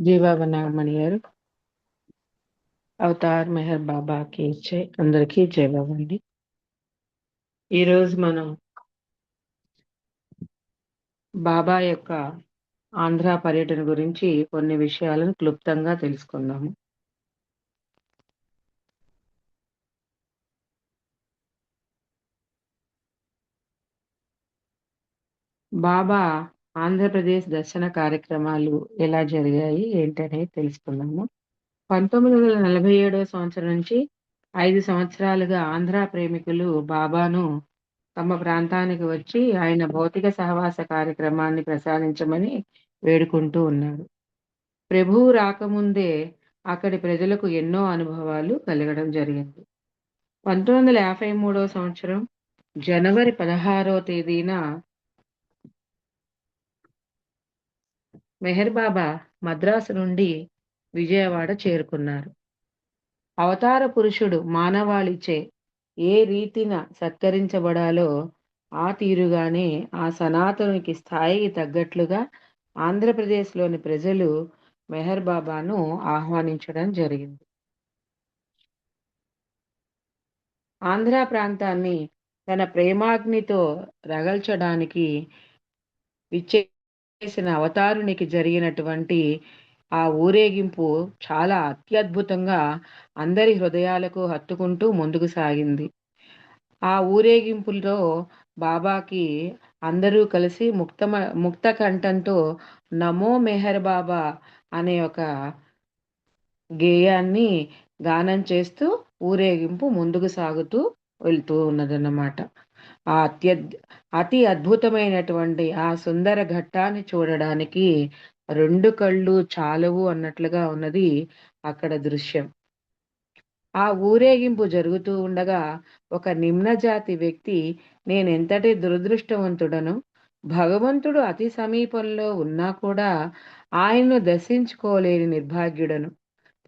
జీవావ నాగమణి గారు. అవతార్ మెహర్ బాబాకి ఇచ్చే అందరికీ జయబాబండి. ఈరోజు మనం బాబా యొక్క ఆంధ్ర పర్యటన గురించి కొన్ని విషయాలను క్లుప్తంగా తెలుసుకుందాము. బాబా ఆంధ్రప్రదేశ్ దర్శన కార్యక్రమాలు ఎలా జరిగాయి ఏంటనేది తెలుసుకుందాము. 1947 సంవత్సరం నుంచి 5 సంవత్సరాలుగా ఆంధ్ర ప్రేమికులు బాబాను తమ ప్రాంతానికి వచ్చి ఆయన భౌతిక సహవాస కార్యక్రమాన్ని ప్రసాదించమని వేడుకుంటూ ఉన్నారు. ప్రభువు రాకముందే అక్కడి ప్రజలకు ఎన్నో అనుభవాలు కలగడం జరిగింది. 1953 సంవత్సరం జనవరి 16వ తేదీన మెహర్ బాబా మద్రాసు నుండి విజయవాడ చేరుకున్నారు. అవతార పురుషుడు మానవాళిచే ఏ రీతిన సత్కరించబడాలో ఆ తీరుగానే ఆ సనాతనునికి స్థాయికి తగ్గట్లుగా ఆంధ్రప్రదేశ్లోని ప్రజలు మెహర్ బాబాను ఆహ్వానించడం జరిగింది. ఆంధ్ర ప్రాంతాన్ని తన ప్రేమాగ్నితో రగల్చడానికి విచ్చేసిన అవతారునికి జరిగినటువంటి ఆ ఊరేగింపు చాలా అత్యద్భుతంగా అందరి హృదయాలకు హత్తుకుంటూ ముందుకు సాగింది. ఆ ఊరేగింపులో బాబాకి అందరూ కలిసి ముక్త కంఠంతో నమో మెహర్ బాబా అనే ఒక గేయాన్ని గానం చేస్తూ ఊరేగింపు ముందుకు సాగుతూ వెళ్తూ ఉన్నదన్నమాట. ఆ అతి అద్భుతమైనటువంటి ఆ సుందర ఘట్టాన్ని చూడడానికి 2 కళ్ళు చాలవు అన్నట్లుగా ఉన్నది అక్కడ దృశ్యం. ఆ ఊరేగింపు జరుగుతూ ఉండగా ఒక నిమ్నజాతి వ్యక్తి నేనెంతటి దురదృష్టవంతుడను, భగవంతుడు అతి సమీపంలో ఉన్నా కూడా ఆయన్ను దర్శించుకోలేని నిర్భాగ్యుడను.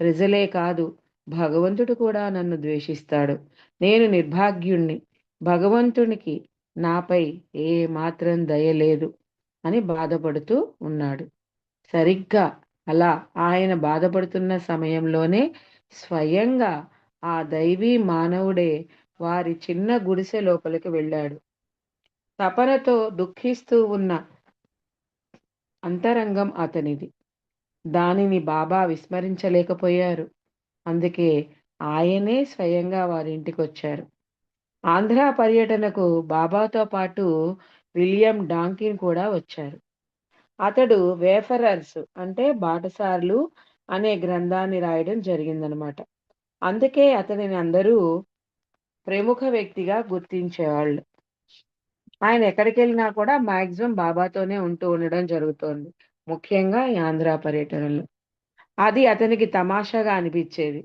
ప్రజలే కాదు, భగవంతుడు కూడా నన్ను ద్వేషిస్తాడు. నేను నిర్భాగ్యుణ్ణి. భగవంతునికి నాపై ఏ మాత్రం దయ లేదు అని బాధపడుతూ ఉన్నాడు. సరిగ్గా అలా ఆయన బాధపడుతున్న సమయంలోనే స్వయంగా ఆ దైవీ మానవుడే వారి చిన్న గుడిసె లోపలికి వెళ్ళాడు. తపనతో దుఃఖిస్తూ ఉన్న అంతరంగం అతనిది. దానిని బాబా విస్మరించలేకపోయారు. అందుకే ఆయనే స్వయంగా వారింటికొచ్చారు. ఆంధ్ర పర్యటనకు బాబాతో పాటు విలియం డాంకిన్ కూడా వచ్చారు. అతడు వేఫరర్స్ అంటే బాటసార్లు అనే గ్రంథాన్ని రాయడం జరిగిందనమాట. అందుకే అతనిని అందరూ ప్రముఖ వ్యక్తిగా గుర్తించేవాళ్ళు. ఆయన ఎక్కడికి వెళ్ళినా కూడా మాక్సిమం బాబాతోనే ఉంటూ ఉండడం జరుగుతోంది. ముఖ్యంగా ఈ ఆంధ్ర పర్యటనలో. అది అతనికి తమాషాగా అనిపించేది.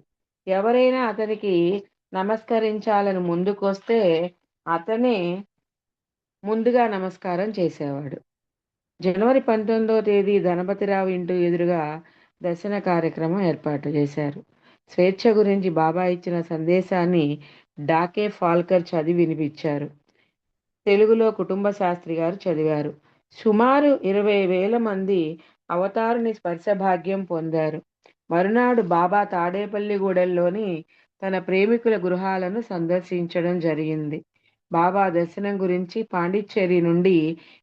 ఎవరైనా అతనికి నమస్కరించాలని ముందుకొస్తే అతనే ముందుగా నమస్కారం చేసేవాడు. జనవరి 19వ తేదీ ధనపతిరావు ఇంటి ఎదురుగా దర్శన కార్యక్రమం ఏర్పాటు చేశారు. స్వేచ్ఛ గురించి బాబా ఇచ్చిన సందేశాన్ని డాకే ఫాల్కర్ చదివి వినిపించారు. తెలుగులో కుటుంబ శాస్త్రి గారు చదివారు. సుమారు 20,000 మంది అవతారుని స్పర్శ భాగ్యం పొందారు. మరునాడు బాబా తాడేపల్లిగూడెంలోని తన ప్రేమికుల గృహాలను సందర్శించడం జరిగింది. బాబా దర్శనం గురించి పాండిచ్చేరి నుండి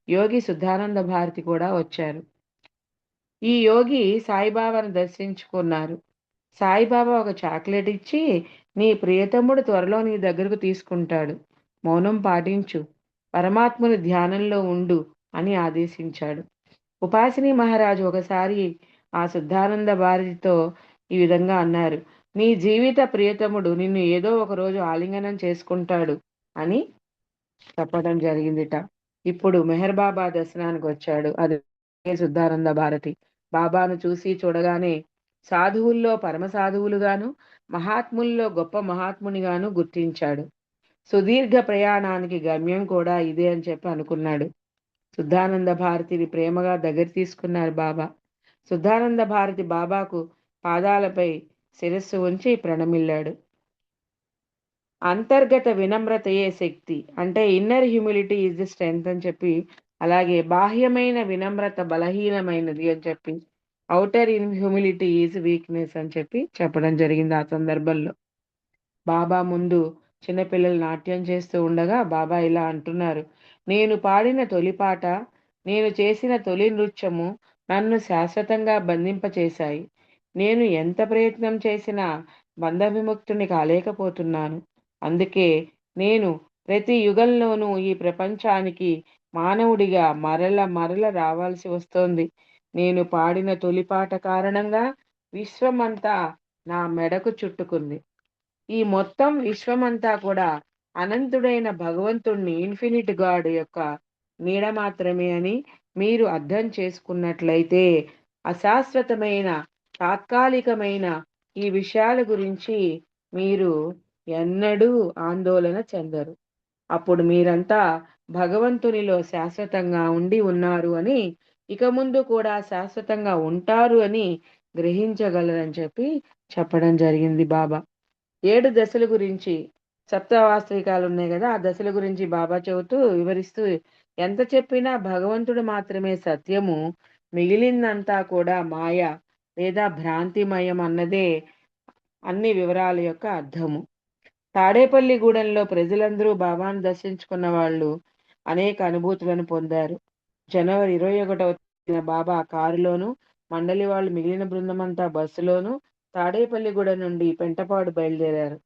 యోగి శుద్ధానంద భారతి కూడా వచ్చారు. ఈ యోగి సాయిబాబాను దర్శించుకున్నారు. సాయిబాబా ఒక చాక్లెట్ ఇచ్చి, నీ ప్రియతముడు త్వరలో నీ దగ్గరకు తీసుకుంటాడు, మౌనం పాటించు, పరమాత్ముని ధ్యానంలో ఉండు అని ఆదేశించాడు. ఉపాసిని మహారాజు ఒకసారి ఆ శుద్ధానంద భారతితో ఈ విధంగా అన్నారు, నీ జీవిత ప్రియతముడు నిన్ను ఏదో ఒక రోజు ఆలింగనం చేసుకుంటాడు అని చెప్పడం జరిగిందిట. ఇప్పుడు మెహర్ బాబా దర్శనానికి వచ్చాడు. అది శుద్ధానంద భారతి. బాబాను చూసి చూడగానే సాధువుల్లో పరమ సాధువులుగాను, మహాత్ముల్లో గొప్ప మహాత్మునిగాను గుర్తించాడు. సుదీర్ఘ ప్రయాణానికి గమ్యం కూడా ఇదే అని చెప్పి అనుకున్నాడు. శుద్ధానంద భారతిని ప్రేమగా దగ్గర తీసుకున్నారు బాబా. శుద్ధానంద భారతి బాబాకు పాదాలపై శిరస్సు ఉంచి ప్రణమిల్లాడు. అంతర్గత వినమ్రతయే శక్తి, అంటే inner humility is the strength అని చెప్పి, అలాగే బాహ్యమైన వినమ్రత బలహీనమైనది అని చెప్పి ఔటర్ ఇన్హ్యూమిలిటీ ఈజ్ వీక్నెస్ అని చెప్పడం జరిగింది ఆ సందర్భంలో. బాబా ముందు చిన్నపిల్లలు నాట్యం చేస్తూ ఉండగా బాబా ఇలా అంటున్నారు, నేను పాడిన తొలి పాట, నేను చేసిన తొలి నృత్యము నన్ను శాశ్వతంగా బంధింపచేశాయి. నేను ఎంత ప్రయత్నం చేసినా బంధ విముక్తుని కాలేకపోతున్నాను. అందుకే నేను ప్రతి యుగంలోనూ ఈ ప్రపంచానికి మానవుడిగా మరల మరల రావాల్సి వస్తోంది. నేను పాడిన తొలి పాట కారణంగా విశ్వమంతా నా మెడకు చుట్టుకుంది. ఈ మొత్తం విశ్వమంతా కూడా అనంతుడైన భగవంతుణ్ణి, ఇన్ఫినిట్ గాడ్ యొక్క నీడ మాత్రమే అని మీరు అర్థం చేసుకున్నట్లయితే అశాశ్వతమైన, తాత్కాలికమైన ఈ విషయాల గురించి మీరు ఎన్నడూ ఆందోళన చెందరు. అప్పుడు మీరంతా భగవంతునిలో శాశ్వతంగా ఉండి ఉన్నారు అని, ఇక ముందు కూడా శాశ్వతంగా ఉంటారు అని గ్రహించగలరని చెప్పడం జరిగింది బాబా. 7 దశల గురించి, సప్తవాస్తవికాలు ఉన్నాయి కదా, ఆ దశల గురించి బాబా చెబుతూ వివరిస్తూ, ఎంత చెప్పినా భగవంతుడు మాత్రమే సత్యము, మిగిలిందంతా కూడా మాయ లేదా భ్రాంతిమయం అన్నదే అన్ని వివరాల యొక్క అర్థము. తాడేపల్లిగూడెంలో ప్రజలందరూ బాబాను దర్శించుకున్న వాళ్ళు అనేక అనుభూతులను పొందారు. జనవరి 21వ తేదీన బాబా కారులోను, మండలి వాళ్ళు మిగిలిన బృందమంతా బస్సులోను తాడేపల్లిగూడెం నుండి పెంటపాడు బయలుదేరారు.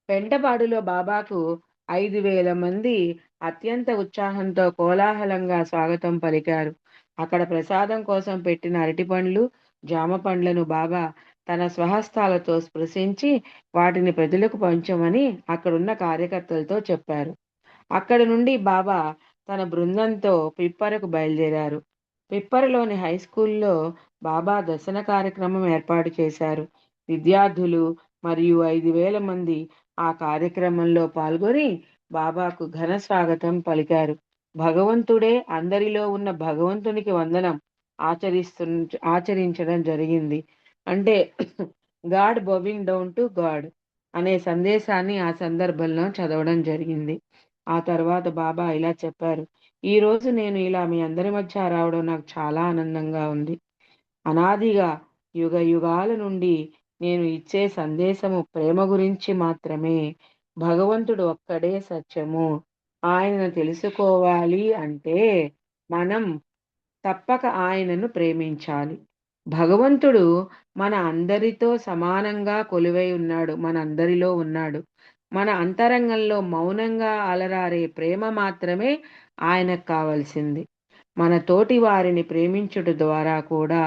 పెంటపాడులో బాబాకు 5,000 మంది అత్యంత ఉత్సాహంతో కోలాహలంగా స్వాగతం పలికారు. అక్కడ ప్రసాదం కోసం పెట్టిన అరటిపండ్లు, జామ పండ్లను బాబా తన స్వహస్తాలతో స్పృశించి వాటిని ప్రజలకు పంచమని అక్కడున్న కార్యకర్తలతో చెప్పారు. అక్కడి నుండి బాబా తన బృందంతో పిప్పరకు బయలుదేరారు. పిప్పరలోని హై స్కూల్లో బాబా దర్శన కార్యక్రమం ఏర్పాటు చేశారు. విద్యార్థులు మరియు 5,000 మంది ఆ కార్యక్రమంలో పాల్గొని బాబాకు ఘన స్వాగతం పలికారు. భగవంతుడే అందరిలో ఉన్న భగవంతునికి వందనం ఆచరిస్తు ఆచరించడం జరిగింది. అంటే God bowing down to God అనే సందేశాన్ని ఆ సందర్భంలో చదవడం జరిగింది. ఆ తర్వాత బాబా ఇలా చెప్పారు, ఈ రోజు నేను ఇలా మీ అందరి మధ్య రావడం నాకు చాలా ఆనందంగా ఉంది. అనాదిగా యుగ యుగాల నుండి నేను ఇచ్చే సందేశము ప్రేమ గురించి మాత్రమే. భగవంతుడు ఒక్కడే సత్యము. ఆయనను తెలుసుకోవాలి అంటే మనం తప్పక ఆయనను ప్రేమించాలి. భగవంతుడు మన అందరితో సమానంగా కొలువై ఉన్నాడు, మన అందరిలో ఉన్నాడు. మన అంతరంగంలో మౌనంగా అలరారే ప్రేమ మాత్రమే ఆయనకు కావలసింది. మన తోటి వారిని ప్రేమించుట ద్వారా కూడా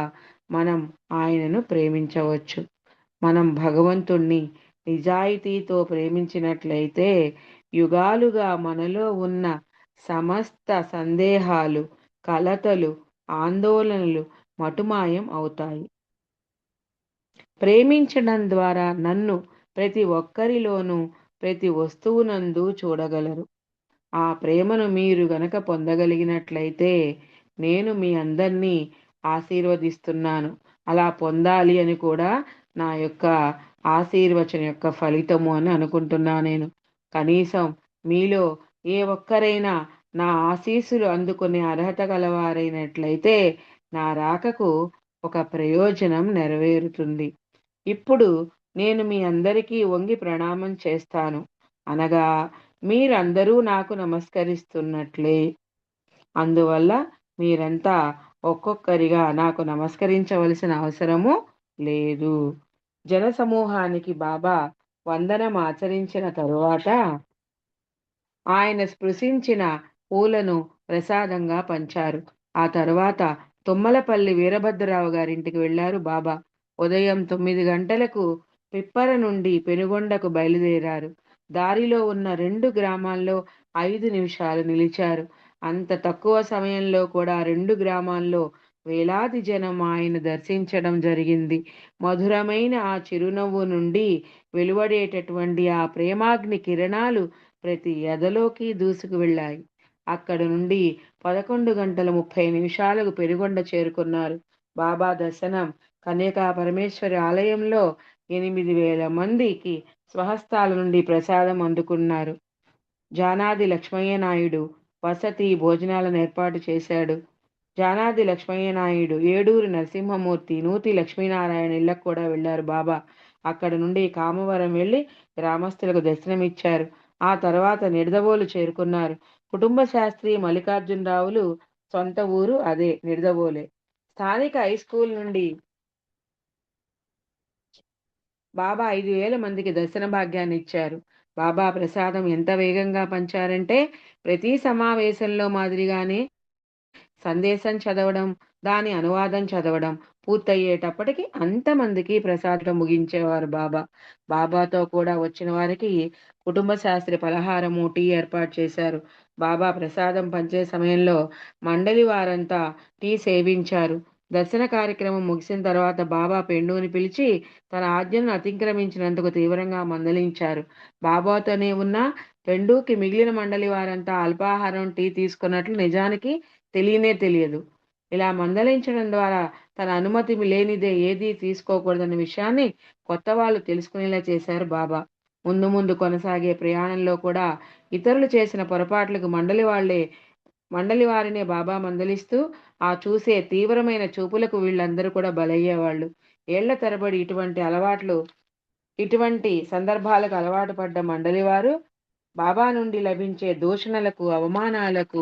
మనం ఆయనను ప్రేమించవచ్చు. మనం భగవంతుణ్ణి నిజాయితీతో ప్రేమించినట్లయితే యుగాలుగా మనలో ఉన్న సమస్త సందేహాలు, కలతలు, ఆందోళనలు మటుమాయం అవుతాయి. ప్రేమించడం ద్వారా నన్ను ప్రతి ఒక్కరిలోనూ, ప్రతి వస్తువునందు చూడగలరు. ఆ ప్రేమను మీరు గనక పొందగలిగినట్లయితే నేను మీ అందరినీ ఆశీర్వదిస్తున్నాను. అలా పొందాలి అని కూడా నా యొక్క ఆశీర్వచన యొక్క ఫలితము అని అనుకుంటున్నా నేను. కనీసం మీలో ఏ ఒక్కరైనా నా ఆశీస్సులు అందుకునే అర్హత గలవారైనట్లయితే నా రాకకు ఒక ప్రయోజనం నెరవేరుతుంది. ఇప్పుడు నేను మీ అందరికీ వంగి ప్రణామం చేస్తాను అనగా మీరందరూ నాకు నమస్కరిస్తున్నట్లే. అందువల్ల మీరంతా ఒక్కొక్కరిగా నాకు నమస్కరించవలసిన అవసరము లేదు. జనసమూహానికి బాబా వందనం ఆచరించిన తరువాత ఆయన స్పృశించిన పూలను ప్రసాదంగా పంచారు. ఆ తర్వాత తుమ్మలపల్లి వీరభద్రరావు గారింటికి వెళ్లారు బాబా. ఉదయం 9 గంటలకు పిప్పర నుండి పెనుగొండకు బయలుదేరారు. దారిలో ఉన్న 2 గ్రామాల్లో 5 నిమిషాలు నిలిచారు. అంత తక్కువ సమయంలో కూడా 2 గ్రామాల్లో వేలాది జనం ఆయన దర్శించడం జరిగింది. మధురమైన ఆ చిరునవ్వు నుండి వెలువడేటటువంటి ఆ ప్రేమాగ్ని కిరణాలు ప్రతి ఎదలోకి దూసుకు వెళ్ళాయి. అక్కడి నుండి 11 గంటల 30 నిమిషాలకు పెనుగొండ చేరుకున్నారు. బాబా దర్శనం కన్యకా పరమేశ్వరి ఆలయంలో 8,000 మందికి స్వహస్తాల నుండి ప్రసాదం అందుకున్నారు. జానాది లక్ష్మయ్య నాయుడు వసతి భోజనాలను ఏర్పాటు చేశాడు. జానాది లక్ష్మయ్య నాయుడు, ఏడూరి నరసింహమూర్తి, నూతి లక్ష్మీనారాయణ ఇళ్లకు కూడా వెళ్లారు బాబా. అక్కడ నుండి కామవరం వెళ్లి గ్రామస్తులకు దర్శనమిచ్చారు. ఆ తర్వాత నిడదవోలు చేరుకున్నారు. కుటుంబ శాస్త్రి మల్లికార్జునరావులు సొంత ఊరు అదే నిడదవోలే. స్థానిక హై స్కూల్ నుండి బాబా 5,000 మందికి దర్శన భాగ్యాన్ని ఇచ్చారు. బాబా ప్రసాదం ఎంత వేగంగా పంచారంటే ప్రతి సమావేశంలో మాదిరిగానే సందేశం చదవడం, దాని అనువాదం చదవడం పూర్తయ్యేటప్పటికి అంతమందికి ప్రసాదం ముగించేవారు బాబా. బాబాతో కూడా వచ్చిన వారికి కుటుంబ శాస్త్రి పలహారము, టీ ఏర్పాటు చేశారు. బాబా ప్రసాదం పంచే సమయంలో మండలి వారంతా టీ సేవించారు. దర్శన కార్యక్రమం ముగిసిన తర్వాత బాబా పెండుని పిలిచి తన ఆజ్ఞను అతిక్రమించినందుకు తీవ్రంగా మందలించారు. బాబాతోనే ఉన్న పెండుకి మిగిలిన మండలి వారంతా అల్పాహారం, టీ తీసుకున్నట్లు నిజానికి తెలియనే తెలియదు. ఇలా మందలించడం ద్వారా తన అనుమతి లేనిదే ఏదీ తీసుకోకూడదన్న విషయాన్ని కొత్త వాళ్ళు తెలుసుకునేలా చేశారు బాబా. ముందు ముందు కొనసాగే ప్రయాణంలో కూడా ఇతరులు చేసిన పొరపాట్లకు మండలి వారినే బాబా మందలిస్తూ ఆ చూసే తీవ్రమైన చూపులకు వీళ్ళందరూ కూడా బలయ్యేవాళ్ళు. ఏళ్ల తరబడి ఇటువంటి సందర్భాలకు అలవాటు పడ్డ మండలి వారు బాబా నుండి లభించే దూషణలకు, అవమానాలకు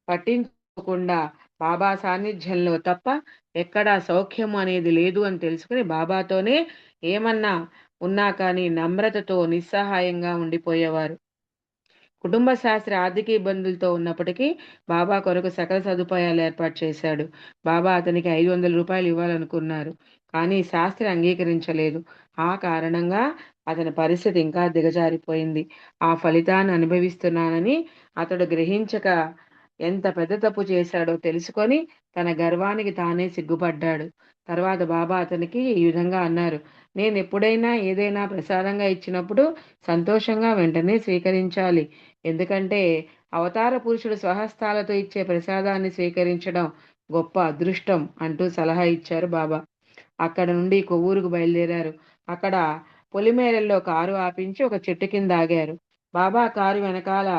పట్టించుకోకుండా బాబా సాన్నిధ్యంలో తప్ప ఎక్కడా సౌఖ్యం అనేది లేదు అని తెలుసుకుని బాబాతోనే ఏమన్నా ఉన్నా కానీ నమ్రతతో నిస్సహాయంగా ఉండిపోయేవారు. కుటుంబ శాస్త్రి ఆర్థిక ఇబ్బందులతో ఉన్నప్పటికీ బాబా కొరకు సకల సదుపాయాలు ఏర్పాటు చేశాడు. బాబా అతనికి 500 రూపాయలు ఇవ్వాలనుకున్నారు. కానీ శాస్త్రి అంగీకరించలేదు. ఆ కారణంగా అతని పరిస్థితి ఇంకా దిగజారిపోయింది. ఆ ఫలితాన్ని అనుభవిస్తున్నానని అతడు గ్రహించక ఎంత పెద్ద తప్పు చేశాడో తెలుసుకొని తన గర్వానికి తానే సిగ్గుపడ్డాడు. తర్వాత బాబా అతనికి ఈ విధంగా అన్నారు: నేను ఎప్పుడైనా ఏదైనా ప్రసాదంగా ఇచ్చినప్పుడు సంతోషంగా వెంటనే స్వీకరించాలి. ఎందుకంటే అవతార పురుషుడు స్వహస్తాలతో ఇచ్చే ప్రసాదాన్ని స్వీకరించడం గొప్ప అదృష్టం అంటూ సలహా ఇచ్చారు బాబా. అక్కడ నుండి కొవ్వూరుకు బయలుదేరారు. అక్కడ పొలిమేరల్లో కారు ఆపించి ఒక చెట్టు కింద ఆగారు. బాబా కారు వెనకాల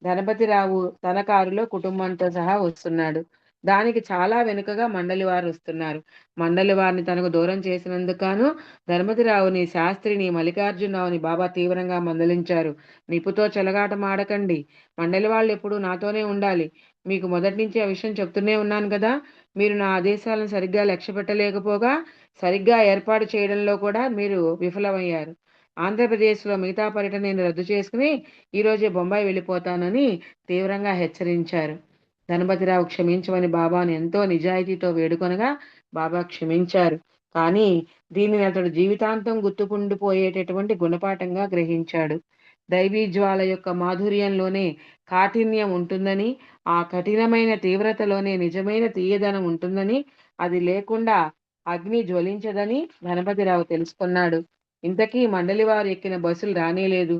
గణపతిరావు తన కారులో కుటుంబంతో సహా వస్తున్నాడు. దానికి చాలా వెనుకగా మండలి వారు వస్తున్నారు. మండలి వారిని తనకు దూరం చేసినందుకు గాను గణపతిరావుని, శాస్త్రిని, మల్లికార్జునరావుని బాబా తీవ్రంగా మందలించారు. నిప్పుతో చెలగాటం ఆడకండి. మండలి వాళ్ళు ఎప్పుడూ నాతోనే ఉండాలి. మీకు మొదటి నుంచి ఆ విషయం చెప్తూనే ఉన్నాను కదా. మీరు నా ఆదేశాలను సరిగ్గా లక్ష్య పెట్టలేకపోగా సరిగ్గా ఏర్పాటు చేయడంలో కూడా మీరు విఫలమయ్యారు. ఆంధ్రప్రదేశ్లో మిగతా పర్యటన నేను రద్దు చేసుకుని ఈరోజే బొంబాయి వెళ్ళిపోతానని తీవ్రంగా హెచ్చరించారు. గణపతిరావు క్షమించమని బాబాను ఎంతో నిజాయితీతో వేడుకొనగా బాబా క్షమించారు. కానీ దీనిని అతడు జీవితాంతం గుర్తుకుండిపోయేటటువంటి గుణపాఠంగా గ్రహించాడు. దైవీ జ్వాల యొక్క మాధుర్యంలోనే కాఠిన్యం ఉంటుందని, ఆ కఠినమైన తీవ్రతలోనే నిజమైన తీయదనం ఉంటుందని, అది లేకుండా అగ్ని జ్వలించదని గణపతిరావు తెలుసుకున్నాడు. ఇంతకీ మండలి వారు ఎక్కిన బస్సులు రానేలేదు.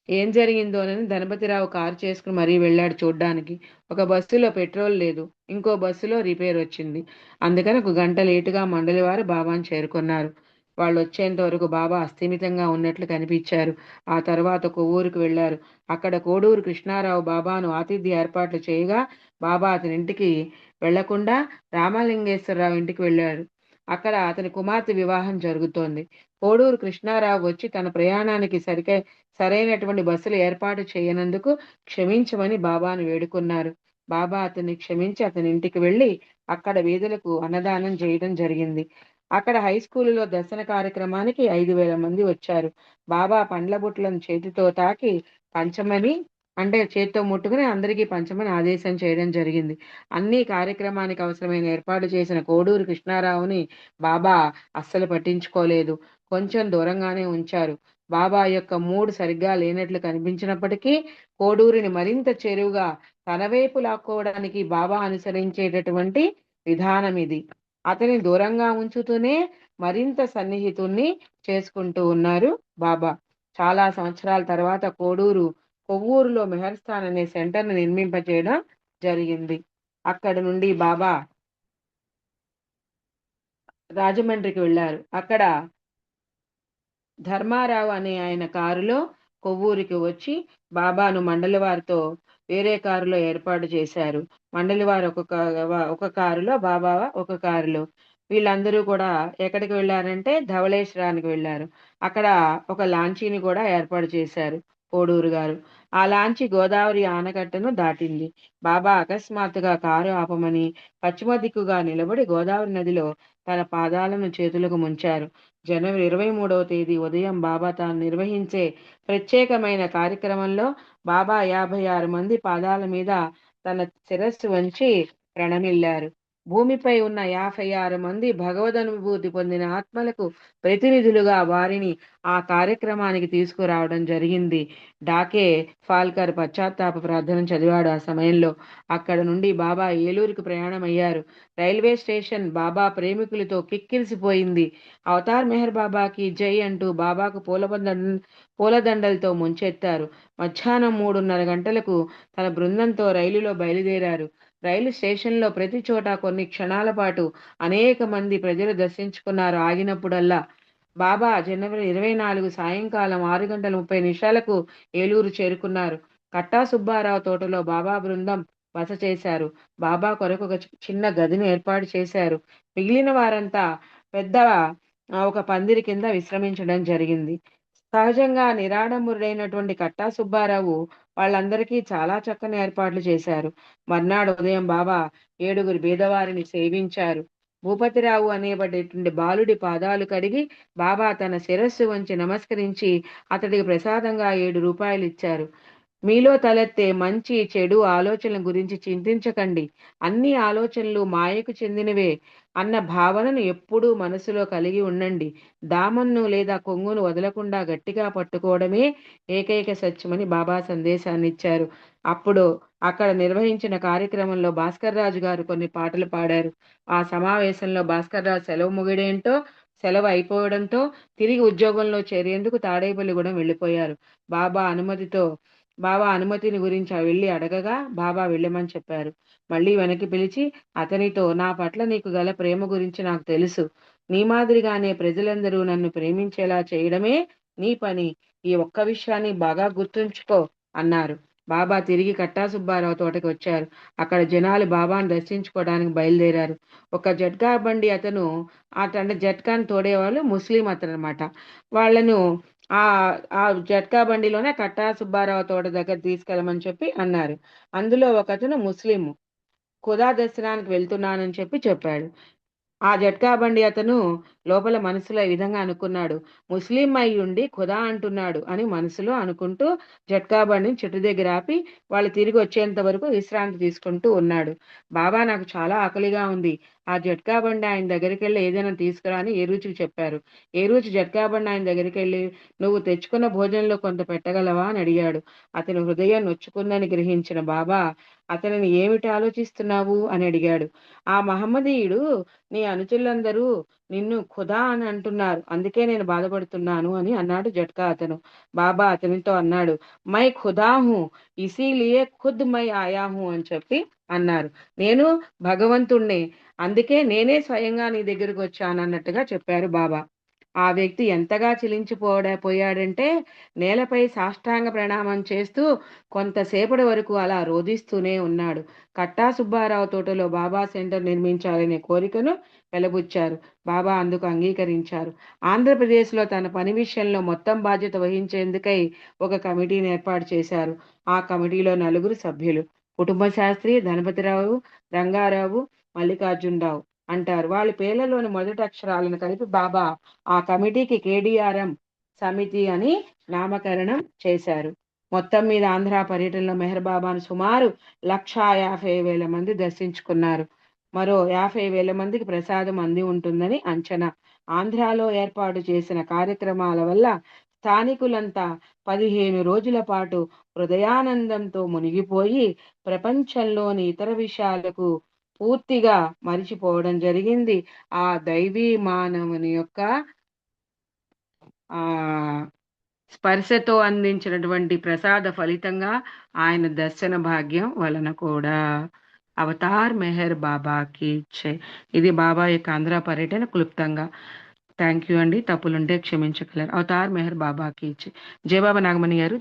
ఏం జరిగిందోనని ధనపతిరావు కారు చేసుకుని మరీ వెళ్ళాడు చూడ్డానికి. ఒక బస్సులో పెట్రోల్ లేదు. ఇంకో బస్సులో రిపేర్ వచ్చింది. అందుకని ఒక గంట లేటుగా మండలి వారు బాబాను చేరుకున్నారు. వాళ్ళు వచ్చేంత వరకు బాబా అస్థిమితంగా ఉన్నట్లు కనిపించారు. ఆ తర్వాత కొవ్వూరుకు వెళ్లారు. అక్కడ కోడూరు కృష్ణారావు బాబాను ఆతిథ్య ఏర్పాట్లు చేయగా బాబా అతని ఇంటికి వెళ్లకుండా రామలింగేశ్వరరావు ఇంటికి వెళ్ళారు. అక్కడ అతని కుమార్తె వివాహం జరుగుతోంది. కోడూరు కృష్ణారావు వచ్చి తన ప్రయాణానికి సరైనటువంటి బస్సులు ఏర్పాటు చేయనందుకు క్షమించమని బాబాను వేడుకున్నారు. బాబా అతన్ని క్షమించి అతని ఇంటికి వెళ్ళి అక్కడ వీధులకు అన్నదానం చేయడం జరిగింది. అక్కడ హై స్కూలులో దర్శన కార్యక్రమానికి 5,000 మంది వచ్చారు. బాబా పండ్ల బుట్టలను చేతితో తాకి పంచమని, అంటే చేతితో ముట్టుకుని అందరికీ పంచమని ఆదేశం చేయడం జరిగింది. అన్ని కార్యక్రమానికి అవసరమైన ఏర్పాటు చేసిన కోడూరు కృష్ణారావుని బాబా అస్సలు పట్టించుకోలేదు. కొంచెం దూరంగానే ఉంచారు. బాబా యొక్క మూడ్ సరిగ్గా లేనట్లు కనిపించినప్పటికీ కోడూరిని మరింత చేరువుగా తన వైపు లాక్కోవడానికి బాబా అనుసరించేటటువంటి విధానం ఇది. అతని దూరంగా ఉంచుతూనే మరింత సన్నిహితుణ్ణి చేసుకుంటూ ఉన్నారు బాబా. చాలా సంవత్సరాల తర్వాత కొవ్వూరులో మెహర్స్థాన్ అనే సెంటర్ను నిర్మింపచేయడం జరిగింది. అక్కడ నుండి బాబా రాజమండ్రికి వెళ్ళారు. అక్కడ ధర్మారావు అనే ఆయన కారులో కొవ్వూరికి వచ్చి బాబాను మండలి వారితో వేరే కారులో ఏర్పాటు చేశారు. మండలి వారు ఒక కారులో, బాబా ఒక కారులో. వీళ్ళందరూ కూడా ఎక్కడికి వెళ్ళారంటే ధవళేశ్వరానికి వెళ్ళారు. అక్కడ ఒక లాంచీని కూడా ఏర్పాటు చేశారు కోడూరు గారు. ఆ లాంచీ గోదావరి ఆనకట్టను దాటింది. బాబా అకస్మాత్తుగా కారు ఆపమని పశ్చిమ దిక్కుగా నిలబడి గోదావరి నదిలో తన పాదాలను చేతులకు ముంచారు. జనవరి 23వ తేదీ ఉదయం బాబా తాను నిర్వహించే ప్రత్యేకమైన కార్యక్రమంలో బాబా 56 మంది పాదాల మీద తన శిరస్సు వంచి ప్రణమిల్లారు. భూమిపై ఉన్న 56 మంది భగవదనుభూతి పొందిన ఆత్మలకు ప్రతినిధులుగా వారిని ఆ కార్యక్రమానికి తీసుకురావడం జరిగింది. డాకే ఫాల్కర్ పశ్చాత్తాప ప్రార్థన చదివాడు ఆ సమయంలో. అక్కడ నుండి బాబా ఏలూరుకు ప్రయాణమయ్యారు. రైల్వే స్టేషన్ బాబా ప్రేమికులతో కిక్కిరిసిపోయింది. అవతార్ మెహర్ బాబాకి జై అంటూ బాబాకు పూలదండలతో ముంచెత్తారు. మధ్యాహ్నం 3:30 గంటలకు తన బృందంతో రైలులో బయలుదేరారు. రైలు స్టేషన్లో ప్రతి చోట కొన్ని క్షణాల పాటు అనేక మంది ప్రజలు దర్శించుకున్నారు. ఆగినప్పుడల్లా. బాబా జనవరి 24 సాయంకాలం 6:30 ఏలూరు చేరుకున్నారు. కట్టా సుబ్బారావు తోటలో బాబా బృందం బస చేశారు. బాబా కొరకు ఒక చిన్న గదిని ఏర్పాటు చేశారు. మిగిలిన వారంతా పెద్ద ఒక పందిరి కింద విశ్రమించడం జరిగింది. సహజంగా నిరాడంబరుడైనటువంటి కట్టా సుబ్బారావు వాళ్ళందరికీ చాలా చక్కని ఏర్పాట్లు చేశారు. మర్నాడు ఉదయం బాబా 7 బీదవారిని సేవించారు. భూపతిరావు అనేబడేటువంటి బాలుడి పాదాలు కడిగి బాబా తన శిరస్సు వంచి నమస్కరించి అతడికి ప్రసాదంగా 7 రూపాయలు ఇచ్చారు. మీలో తలెత్తే మంచి చెడు ఆలోచనల గురించి చింతించకండి. అన్ని ఆలోచనలు మాయకు చెందినవే అన్న భావనను ఎప్పుడూ మనసులో కలిగి ఉండండి. దామన్ను లేదా కొంగును వదలకుండా గట్టిగా పట్టుకోవడమే ఏకైక సత్యమని బాబా సందేశాన్ని ఇచ్చారు. అప్పుడు అక్కడ నిర్వహించిన కార్యక్రమంలో భాస్కర్ రాజు గారు కొన్ని పాటలు పాడారు. ఆ సమావేశంలో భాస్కర్ రాజు సెలవు అయిపోవడంతో తిరిగి ఉద్యోగంలో చేరేందుకు తాడేపల్లిగూడెం వెళ్ళిపోయారు. బాబా అనుమతిని గురించి వెళ్ళి అడగగా బాబా వెళ్ళమని చెప్పారు. మళ్ళీ వెనక్కి పిలిచి అతనితో, నా పట్ల నీకు గల ప్రేమ గురించి నాకు తెలుసు. నీ మాదిరిగానే ప్రజలందరూ నన్ను ప్రేమించేలా చేయడమే నీ పని. ఈ ఒక్క విషయాన్ని బాగా గుర్తుంచుకో అన్నారు. బాబా తిరిగి కట్టా సుబ్బారావు తోటకి వచ్చారు. అక్కడ జనాలు బాబాను దర్శించుకోవడానికి బయలుదేరారు. ఒక జట్కా బండి అంటే జట్కాను తోడేవాళ్ళు ముస్లిం అతను అనమాట. వాళ్ళను ఆ ఆ జట్కా బండిలోనే కట్టా సుబ్బారావు తోట దగ్గర తీసుకెళ్ళమని చెప్పి అన్నారు. అందులో ఒకతను ముస్లిం ఖుదా దర్శనానికి వెళ్తున్నానని చెప్పాడు. ఆ జట్కా బండి అతను లోపల మనసులో ఈ విధంగా అనుకున్నాడు. ముస్లిం అయి ఉండి ఖుదా అంటున్నాడు అని మనసులో అనుకుంటూ జట్కా బండిని చెట్టు దగ్గర ఆపి వాళ్ళు తిరిగి వచ్చేంత వరకు విశ్రాంతి తీసుకుంటూ ఉన్నాడు. బాబా, నాకు చాలా ఆకలిగా ఉంది. ఆ జట్కా బండి ఆయన దగ్గరికి వెళ్ళి ఏదైనా తీసుకురా అని ఏరూచికి చెప్పారు. ఏరూచి జట్కా బండి ఆయన దగ్గరికి వెళ్ళి, నువ్వు తెచ్చుకున్న భోజనంలో కొంత పెట్టగలవా అని అడిగాడు. అతని హృదయం నొచ్చుకుందని గ్రహించిన బాబా అతనిని ఏమిటి ఆలోచిస్తున్నావు అని అడిగాడు. ఆ మహమ్మదీయుడు నీ అనుచరులందరూ నిన్ను ఖుదా అని అంటున్నారు, అందుకే నేను బాధపడుతున్నాను అని అన్నాడు జట్కా అతను. బాబా అతనితో అన్నాడు, my Khuda who ఇసీలియే Khud my ఆయా హూ అని చెప్పి అన్నారు. నేను భగవంతుణ్ణి, అందుకే నేనే స్వయంగా నీ దగ్గరకు వచ్చాను అన్నట్టుగా చెప్పారు బాబా. ఆ వ్యక్తి ఎంతగా పోయాడంటే నేలపై సాష్టాంగ ప్రణామం చేస్తూ కొంతసేపటి వరకు అలా రోధిస్తూనే ఉన్నాడు. కట్టా సుబ్బారావు తోటలో బాబా సెంటర్ నిర్మించాలనే కోరికను వెలబుచ్చారు. బాబా అందుకు అంగీకరించారు. ఆంధ్రప్రదేశ్లో తన పని విషయంలో మొత్తం బాధ్యత వహించేందుకై ఒక కమిటీని ఏర్పాటు చేశారు. ఆ కమిటీలో 4 సభ్యులు: కుటుంబ శాస్త్రి, ధనపతిరావు, రంగారావు, మల్లికార్జునరావు అంటారు. వాళ్ళ పేర్లలోని మొదటి అక్షరాలను కలిపి బాబా ఆ కమిటీకి కేడిఆర్ఎం సమితి అని నామకరణం చేశారు. మొత్తం మీద ఆంధ్ర పర్యటనలో మెహర్ బాబాను సుమారు 1,50,000 మంది దర్శించుకున్నారు. మరో 50,000 మందికి ప్రసాదం అంది ఉంటుందని అంచనా. ఆంధ్రాలో ఏర్పాటు చేసిన కార్యక్రమాల వల్ల స్థానికులంతా 15 రోజుల పాటు హృదయానందంతో మునిగిపోయి ప్రపంచంలోని ఇతర విషయాలకు పూర్తిగా మరిచిపోవడం జరిగింది. ఆ దైవీ మానవుని యొక్క ఆ స్పర్శతో అందించినటువంటి ప్రసాద ఫలితంగా ఆయన దర్శన భాగ్యం వలన కూడా. అవతార్ మెహర్ బాబాకి జై. ఇది బాబా యొక్క ఆంధ్ర పర్యటన క్లుప్తంగా. థ్యాంక్ యూ అండి. తప్పులుంటే క్షమించగలరు. అవతార్ మెహర్ బాబాకి జై. జై బాబా నాగమణి గారు.